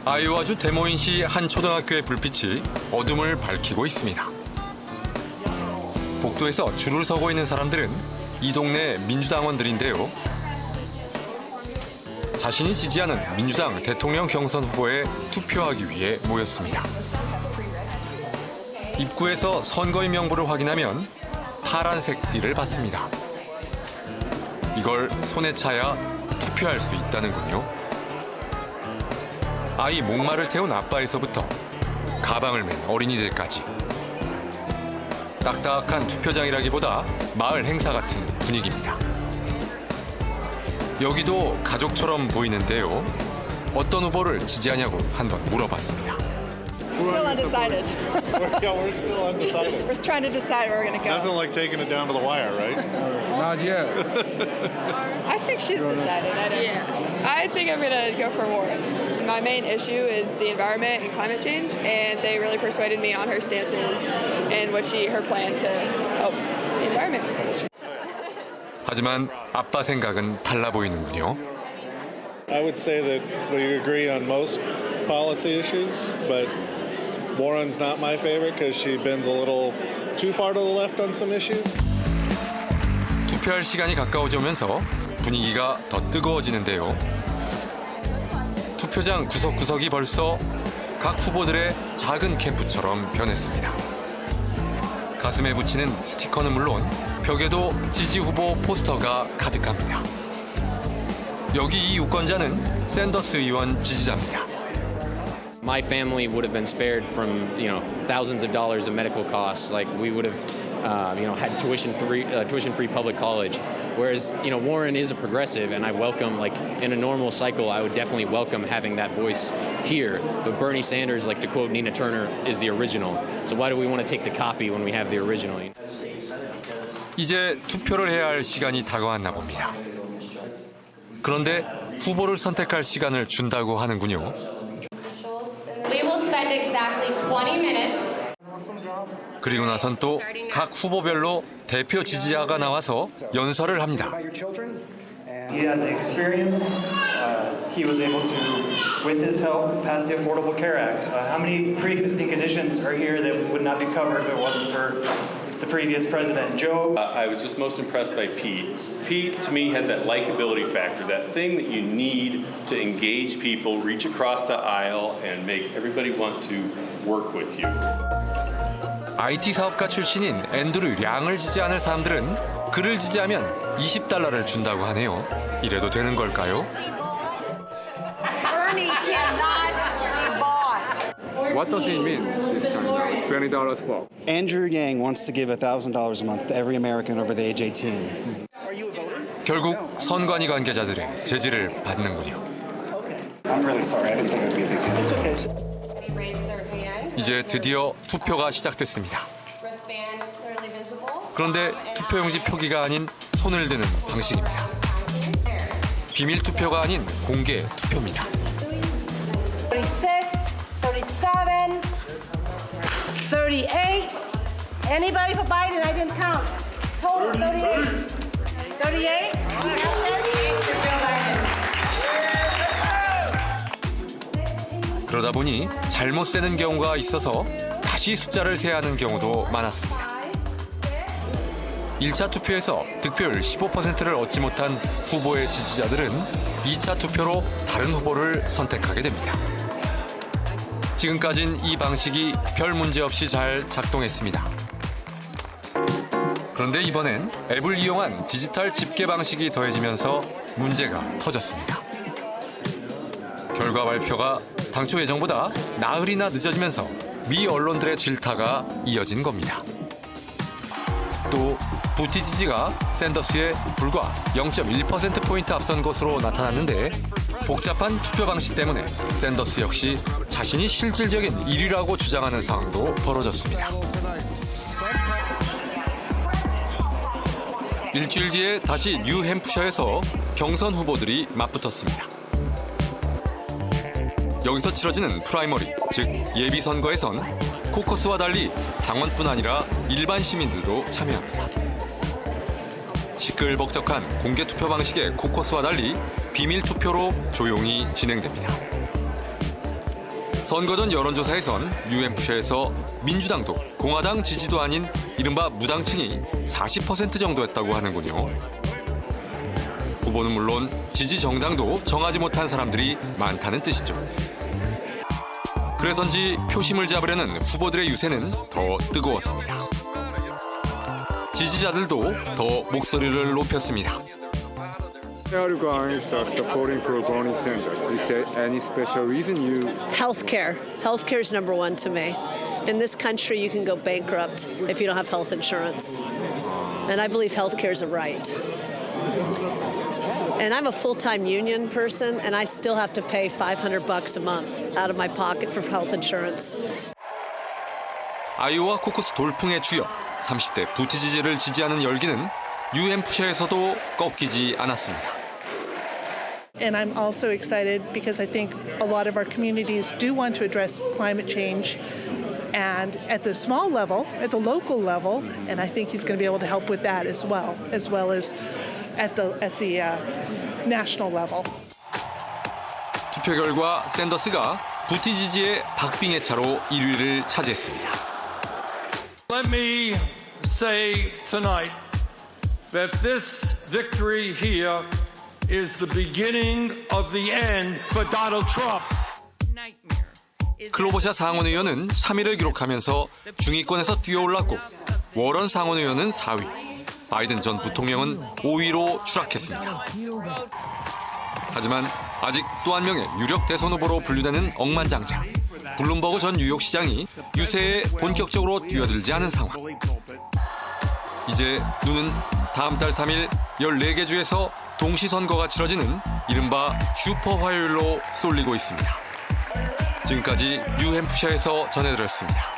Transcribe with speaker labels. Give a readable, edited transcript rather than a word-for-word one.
Speaker 1: 아이오와주 데모인시 한 초등학교의 불빛이 어둠을 밝히고 있습니다. 복도에서 줄을 서고 있는 사람들은 이 동네 민주당원들인데요. 자신이 지지하는 민주당 대통령 경선 후보에 투표하기 위해 모였습니다. 입구에서 선거인 명부를 확인하면 파란색 띠를 받습니다. 이걸 손에 차야 투표할 수 있다는군요. 아이 목마를 태운 아빠에서부터 가방을 맨 어린이들까지. 딱딱한 투표장이라기보다 마을 행사 같은 분위기입니다. 여기도 가족처럼 보이는데요. 어떤 후보를 지지하냐고 한번 물어봤습니다.
Speaker 2: Still undecided.
Speaker 3: Yeah, we're still undecided.
Speaker 2: We're trying to decide where we're going to
Speaker 3: Nothing
Speaker 2: go.
Speaker 3: like taking it down to the wire, right?
Speaker 4: Not yet.
Speaker 2: I think she's decided. I don't know. I think I'm going to go for Warren. My main issue is the environment and climate change, and they really persuaded me on her stances and her plan to help the environment.
Speaker 1: 하지만 아빠 생각은 달라 보이는군요.
Speaker 3: I would say that we agree on most policy issues, but Warren's not my favorite because she bends a little too far to the left on some issues.
Speaker 1: 투표할 시간이 가까워지면서 분위기가 더 뜨거워지는데요. 투표장 구석구석이 벌써 각 후보들의 작은 캠프처럼 변했습니다. 가슴에 붙이는 스티커는 물론 벽에도 지지 후보 포스터가 가득합니다. 여기 이 유권자는 샌더스 의원 지지자입니다.
Speaker 5: My family would have been spared from, thousands of dollars of medical costs. Like we would have, had tuition-free public college. Whereas, Warren is a progressive, and I welcome, in a normal cycle, I would definitely welcome having that voice here. But Bernie Sanders, to quote Nina Turner, is the original. So why do we want to take the copy when we have the original?
Speaker 1: 이제 투표를 해야 할 시간이 다가왔나 봅니다. 그런데 후보를 선택할 시간을 준다고 하는군요.
Speaker 6: We will spend exactly 20 minutes.
Speaker 1: 그리고 나선 또 각 후보별로 대표 지지자가 나와서 연설을 합니다.
Speaker 7: He has experience. He was able to, with his help, pass the Affordable Care Act. How many pre-existing conditions are here that would not be covered if it wasn't for the previous president? Joe?
Speaker 8: I was just most impressed by Pete. Pete, to me, has that likability factor, that thing that you need to engage people, reach across the aisle, and make everybody want to work with you.
Speaker 1: IT 사업가 출신인 앤드류 량을 지지하는 사람들은 그를 지지하면 $20를 준다고 하네요. 이래도 되는 걸까요?
Speaker 2: Bernie cannot be bought.
Speaker 4: What does it mean? This kind of $20 for?
Speaker 9: Andrew Yang wants to give $1,000 a month to every American over the age 18.
Speaker 1: 결국 선관위 관계자들의 제지를 받는군요.
Speaker 9: I'm really sorry. I didn't think it would be a big deal. It's okay.
Speaker 1: 이제 드디어 투표가 시작됐습니다. 그런데 투표용지 표기가 아닌 손을 드는 방식입니다. 비밀 투표가 아닌 공개 투표입니다.
Speaker 10: 36, 37, 38. Anybody for Biden? I didn't count. Total 38. 38?
Speaker 1: 그러다 보니 잘못 세는 경우가 있어서 다시 숫자를 세야 하는 경우도 많았습니다. 1차 투표에서 득표율 15%를 얻지 못한 후보의 지지자들은 2차 투표로 다른 후보를 선택하게 됩니다. 지금까진 이 방식이 별 문제 없이 잘 작동했습니다. 그런데 이번엔 앱을 이용한 디지털 집계 방식이 더해지면서 문제가 터졌습니다. 결과 발표가 당초 예정보다 나흘이나 늦어지면서 미 언론들의 질타가 이어진 겁니다. 또 부티지지가 샌더스의 불과 0.1%포인트 앞선 것으로 나타났는데 복잡한 투표 방식 때문에 샌더스 역시 자신이 실질적인 1위라고 주장하는 상황도 벌어졌습니다. 일주일 뒤에 다시 뉴햄프셔에서 경선 후보들이 맞붙었습니다. 여기서 치러지는 프라이머리, 즉 예비선거에선 코커스와 달리 당원뿐 아니라 일반 시민들도 참여합니다. 시끌벅적한 공개투표 방식의 코커스와 달리 비밀투표로 조용히 진행됩니다. 선거 전 여론조사에선 뉴햄프셔에서 민주당도 공화당 지지도 아닌 이른바 무당층이 40% 정도였다고 하는군요. 후보는 물론 지지 정당도 정하지 못한 사람들이 많다는 뜻이죠. 그래서인지 표심을 잡으려는 후보들의 유세는 더 뜨거웠습니다. 지지자들도 더 목소리를 높였습니다.
Speaker 4: Are guys supporting pro Bernie Sanders? Is there any special reason you?
Speaker 11: Healthcare. Healthcare is number one to me. In this country, you can go bankrupt if you don't have health insurance. And I believe healthcare is a right. And I'm a full-time union person, and I still have to pay $500 a month out of my pocket for health insurance.
Speaker 1: 아이오와 코커스 돌풍의 주역 30대 부티지지를 지지하는 열기는 뉴햄프셔에서도 꺾이지 않았습니다.
Speaker 12: And I'm also excited because I think a lot of our communities do want to address climate change, and at the small level, at the local level, and I think he's going to be able to help with that as well as at the national level.
Speaker 1: 투표 결과 샌더스가 부티지지의 박빙의 차로 1위를 차지했습니다.
Speaker 13: Let me say tonight that this victory here is the beginning of the end for Donald Trump.
Speaker 1: 클로버샤 상원의원은 3위를 기록하면서 중위권에서 뛰어올랐고 워런 상원의원은 4위, 바이든 전 부통령은 5위로 추락했습니다. 하지만 아직 또 한 명의 유력 대선 후보로 분류되는 억만장자, 블룸버그 전 뉴욕시장이 유세에 본격적으로 뛰어들지 않은 상황. 이제 눈은 다음 달 3일 14개 주에서 동시선거가 치러지는 이른바 슈퍼 화요일로 쏠리고 있습니다. 지금까지 뉴햄프셔에서 전해드렸습니다.